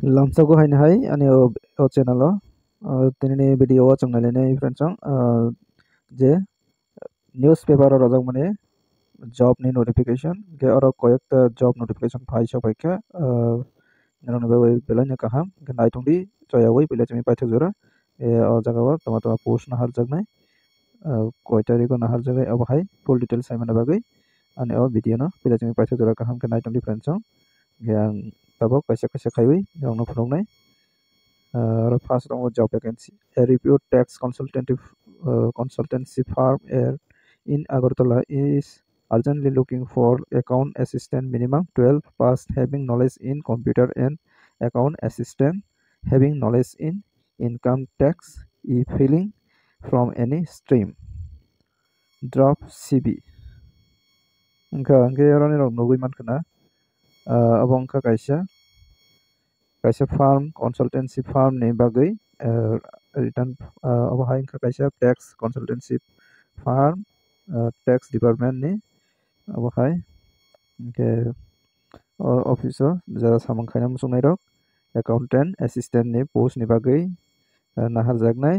Lamsago hain hai ani o channel tinini video o chongnai friends je newspaper o rojak mane job ni notification ge oro koyekta job notification phai sabaika nirong bai belanya kaham ge naitungdi choyawai bela chimi paithak jora o jaga o toma post na har jagnai koi tariko na har jagai abo hai full details sai mana bagai ani o video no bela chimi paithak jora kaham ge naitungdi friends ge ang tabok kaisa kaisa khaiwi nirong no phunuknai first on job vacancy. A reputed tax consultancy firm in Agartala is urgently looking for account assistant minimum 12 past having knowledge in computer and account assistant having knowledge in income tax e-filing from any stream. Drop CV. Angka yarani rok nugui mankana abongka kaisa farm consultancy firm ni bagai return hai kaisa tax consultancy firm tax department ni hai ke office jara samang khaina musung rok accountant assistant ni post ni bagai nahar jagnai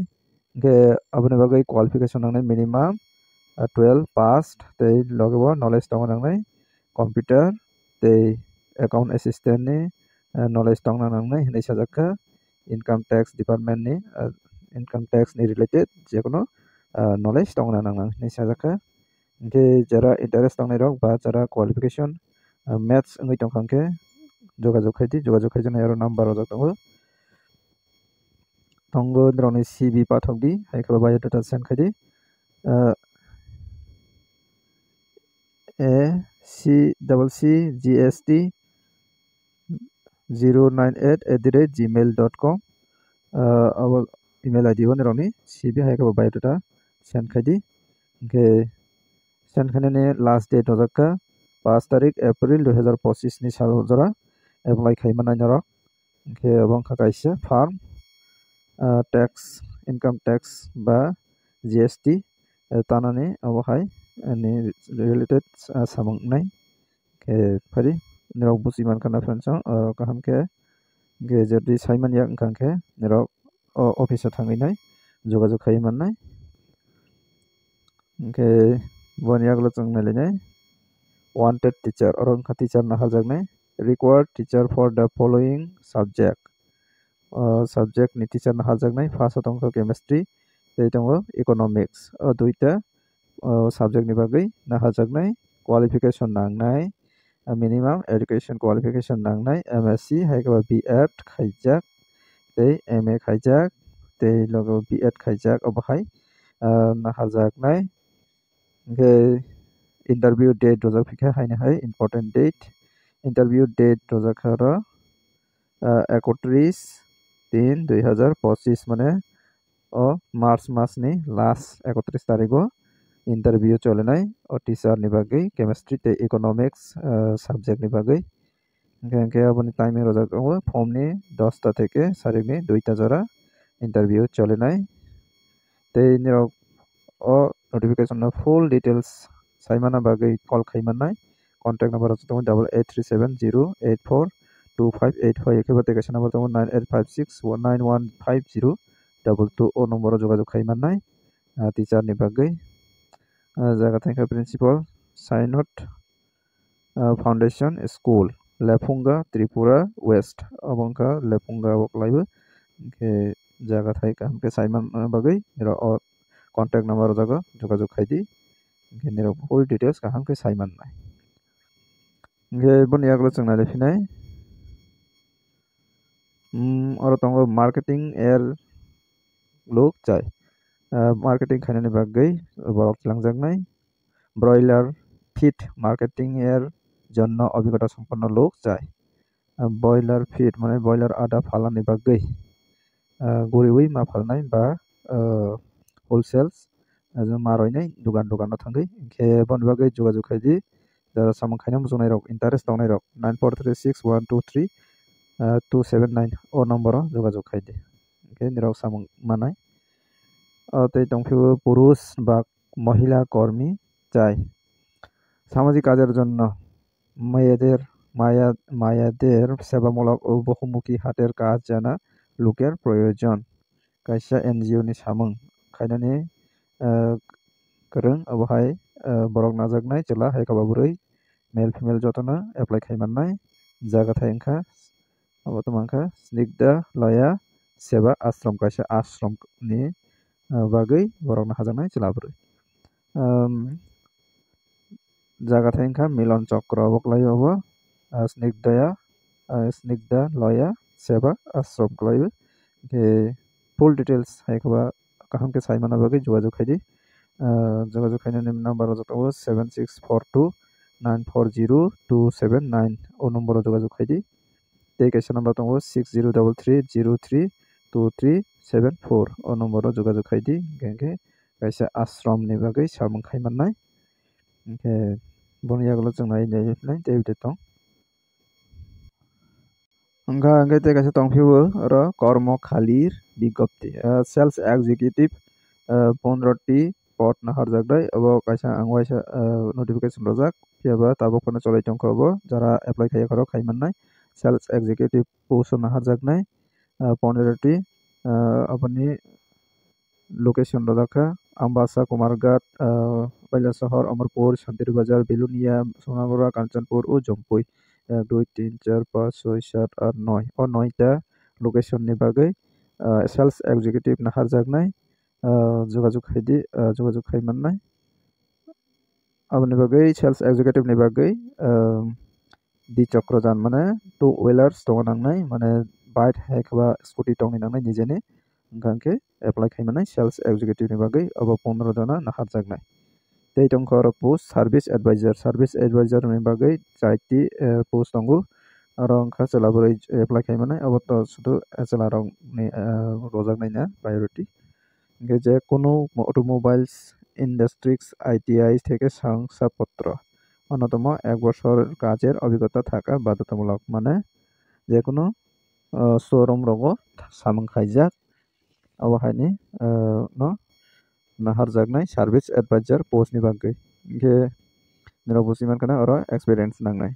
ke aboni bagai qualification nangnai minimum 12 passed tei logebo knowledge tong nangnai computer tei account assistant ni knowledge tong nangnai hinai sajaka income tax department ni income tax ni related jekono knowledge tong nangnai hinai sajaka ke jara interest tong rok ba jara qualification maths ngai tong khangke jogajog khaijana aro number rojak tongo tongo drone CV pathokdi haikaba biodata send khaidi ACCGST 098@gmail.com our email ID one roni CV haikaba biodata send khaidi ke send khane last date hojakka 5 tarik April 2025 ni sal jora apply khaimana norok ke abongkha kaisa farm tax income tax ba GST tanani abo hai ani related samangnai ke phari nirok busi mankana friends kaham ke ge jodi saiman yak kangke nirok office thanginai jogajog khai mannai ke bon yaklo changnai lenai wanted teacher orang teacher na hajaknai required teacher for the following subject subject ni teacher na hajaknai first tongko chemistry tei tongo economics duita subject ni bagai na hajaknai qualification nangnai minimum education qualification nangnai MSc haikaba B.Ed khaijak tei MA khaijak tei logo B.Ed khaijak obahai na hajaknai ke interview date rojak phikha haina hai important date interview date rojak khara 31/3/2025 মানে मार्च मास नि last 31 तारिखो interview चलेनाय teacher नि बागै chemistry ते economics subject नि बागै के अपनी timing Rajak form नि 10 टा থেকে सारिक नि 2 टा जरा इंटरव्यू चलेनाय ते निरो नोटिफिकेशन ना फुल डिटेल्स साइमाना बागै कॉल खाइमानाय कॉन्टैक्ट नंबर तो 8837084258 एके बातेकेशन नंबर तो 985619150222 ओ नंबर जोगाजोग खाइमानाय टीचर नि बागै जागा थैंक प्रिंसिपल साइनोट फाउंडेशन स्कूल लेफुंगा त्रिपुरा वेस्ट अबंका लेफुंगा वकलाइबो के जागा थाइका हमके साइमन बागै निरो कॉन्टैक्ट नंबर जगह जोगाजोग खाइदी के निरो फुल डिटेल्स का हमके साइमन नाय गे बन यागलो चंगना लेफिनाय और तंगो मार्केटिंग एर लोग चाय मार्केटिंग खाने बागै बरक लांजागनाय ब्रॉयलर फीड मार्केटिंग एर जन्नो अभिज्ञता संपन्न लोग चाय बॉयलर फीड माने बॉयलर आदा फालानि बागै गरिबै मा फालनाय बा होलसेल्स जो मारयनाय दुकान थांगै के बन बागै जोगाजोग खाइदि जरा सामन खाइना मुजनाय रक इंटरेस्ट दंनाय रक 9436123279 ओ नंबर जोगाजोग खाइदि के निराव सामन मानाय तै तंफिउ पुरुष बा महिला কর্মী চাই সামাজিক কাজের জন্য মেয়েদের মায়াদের সেবামূলক ও বহুমুখী হাটের কাজ জানা লোকের প্রয়োজন kaisa NGO ni samung khainani korong abohai borok najaknai chela hai kaba burui male female jotona apply khaimannai jaga thai wngkha abo to mangkha snigda laya seva ashram kaisa ashram ni bagui borok no hajaknai chela burui jaga thai wngkha milon chokra abo klaio abo snigda laya seva ashram klaio ke full details hai kaba kaham ke saimana bagui jogajog khaidi যোগাযোগ খাইনানি number যতও 7642940279 ও নম্বর যোগাযোগ খাইদি তে কাইসা number দङ 6033032374 ও নম্বর যোগাযোগ খাইদি গেंगे কাইসা आश्रम नि बागै सामung खाइमाननाय ओमफ्राय बनियागल जों नायनाय ते बिदि दं ओंगा ओंगे ते काइसा दंफियो र कर्म खालिर बिज्ञप्ति सेल्स एग्जीक्यूटिव 15টি port na harjakdai abo kaisa angwaisa notification rojak phiaba tabok phano cholai tongkha abo jara apply khaiya kharo khaimannai sales executive post na harjaknai 15টি apni location rojakha ambasa kumargat Bailasahar Amarpur Shantir Bazar Belunia Sonagora Kanchanpur ও জম্পুই 1 2 3 4 5 6 7 8 9 ও 9টা location नि bagै sales executive na harjaknai যোগাযোগ খাইদি যোগাযোগ খাইমাননাय aboni bagै सेल्स एग्जीक्यूटिव ni bagै di chokrojan mane two wheelers tongo nangnai mane bike haikaba scooty tongni nangnai nijeni gangke apply khaimanai sales executive ni bagै abo 15 jona na harjaknai tei tongkha aro post service advisor ni bagै 4ti post tongo aro angkha chelaboroi apply khaimanai abo to sudu chelarok ni rojaknai na priority যে কোনো automobiles industries ITI থেকে শংসাপত্র অন্যতম 1 বছর কাজের অভিজ্ঞতা থাকা বাধ্যতামূলক মানে যে কোনো শোরুম রঙ সামং খাইজাক আবহাইনি no nahar jagnai service advisor post ni bagui ge nero busiman kana oro experience nangnai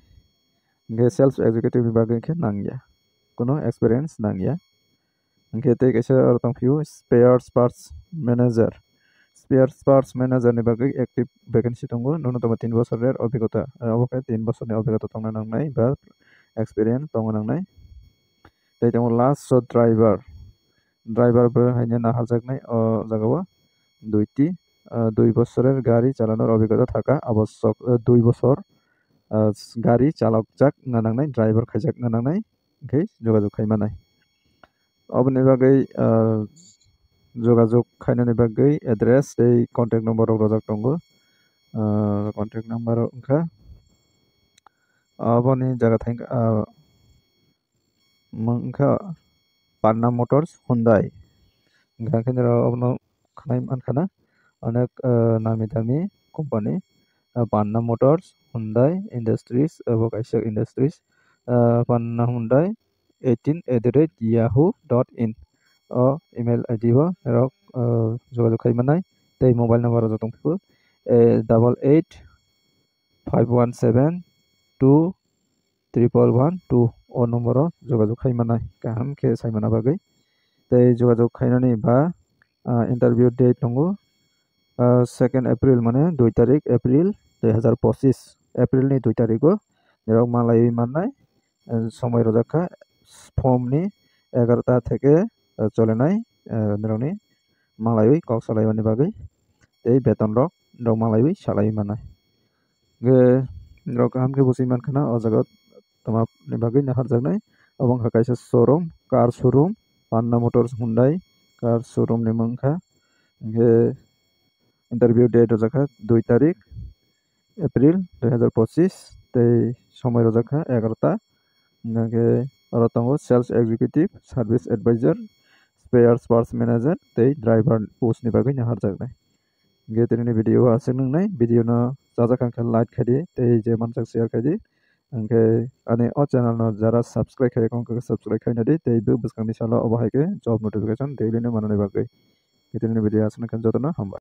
ge sales executive ni bagui ke nangya kono experience nangya ge te kaisa oro tongfiu spare parts manager ni bagui active vacancy tongo ন্যূনতম 3 বছরের অভিজ্ঞতা অবকায় 3 বছরের অভিজ্ঞতা তংনা নাংনাই বা experience তংনা নাংনাই তাই তং last driver বো Heine না হাজাকনাই ও জাগাও 2 বছরের গাড়ি চালানোর অভিজ্ঞতা থাকা আবশ্যক 2 বছর গাড়ি চালক যাক না নাংনাই ড্রাইভার খাইজাক না নাংনাই কে যোগাযোগ খাইমানাই অবনি বাগৈ যোগাযোগ খাইনানি বাগৈ এড্রেস এই কন্টাক্ট নম্বর রোজাক দङ কন্টাক্ট নম্বর ওंखा aboni jaga thang mangkha Panna Motors Hyundai gangkhe abno khanai mankhana onek nami dami company Panna Motors Hyundai Industries abo kaisa industries Panna Hyundai 18@yahoo.in o email id bo rok যোগাযোগ খাইমানাই tei mobile number rok dongfio 8851721112 o number যোগাযোগ খাইমানাই kaham khe saimana bagui tei যোগাযোগ খাইনানি ba interview date tongo 2 April mane 2 tarik April 2025 April ni 2 tarik o rok malai mannai সময় রোজাখা form নি 11টা থেকে চলেনাই নিরনি মালায়ই কক সালাইমানি বাগৈ এই বেতন rock মালায়ই সালাই মানাই গে রক আমকে বুসিমান খানা ও জায়গা তোমা नि बागै नाहार जागनाय अबं हाकायसा showroom car showroom Panna Motors Hyundai car showroom नि मंखा गे इंटरव्यू डेट रजाखा 2 तारिख एप्रिल 2025 tei সময় রজাখা 11টা गे रतंगो sales executive service advisor spare parts manager tei driver post नि बागै नाहार जागनाय गे तेनि भिडियो आसे नंगनाय भिडियो न जाजाखांखा लाइक खादि tei je manjak share खादि angke ani o channel no jara subscribe khai kong subscribe khai nadi tei bu bwskang ni salo obo haike job notification daily no manani bagui. Ito ni video asana kan jotono hamba.